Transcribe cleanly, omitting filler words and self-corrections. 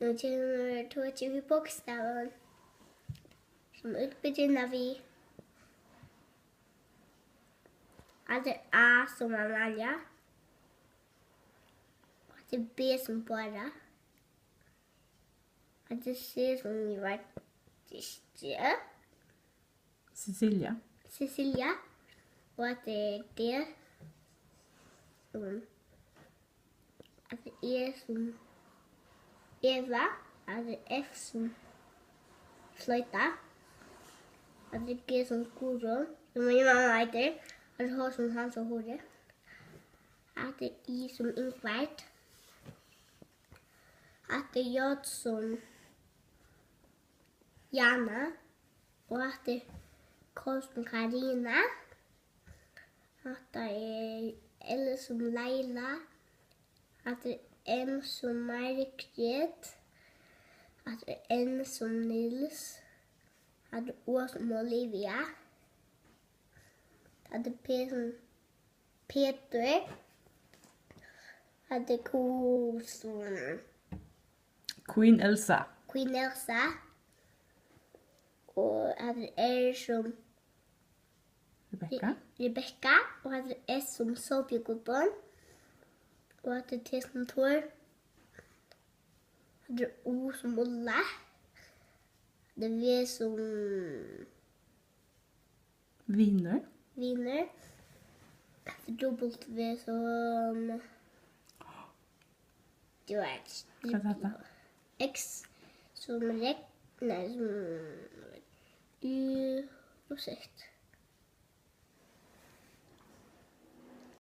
Nu känner tog vi bokstaven som utbegynnar vi. Det är A som Amalia. Det är B som bara. Det är C som vi var Stjö. Cecilia. Cecilia. Och att det är D som... Att det är som Eva. Att det är F som Flöjta. Att det är G som Gudrun. Som min mamma heter. Att det H som Hans och Hore. Att det är I som Ingvard. Att det är J som Jana. Och att det är K som Karina. Att det är L som Laila. Att det är M som Margret. Att det är N som Nils. Att det är O som Olivia. Att det är P som Peter. Att det är K som Queen Elsa. Queen Elsa. Och att det är R som Rebecca. Och att det är S som Sopjegubben. Och att det är T som Tor. Att det är O som Olle. Det är V som Viner. Att det är dubbelt V som... Du vet. Vad heter det? X som som U... Ursäkt.